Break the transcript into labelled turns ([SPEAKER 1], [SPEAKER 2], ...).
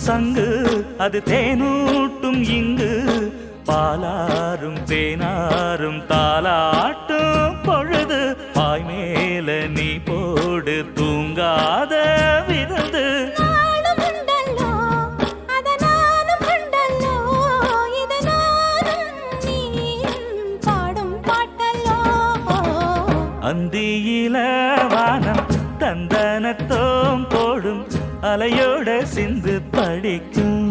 [SPEAKER 1] சங்கு அது தேனூட்டும் இங்கு பாலாரும் தேனாரும் தாலாட்டும் பொழுது பாய் மேல நீ போடு தூங்காத விருந்து அந்தியில வானம் தந்தனத்தோம் போடும் அலையோட சிந்து படிக்கும்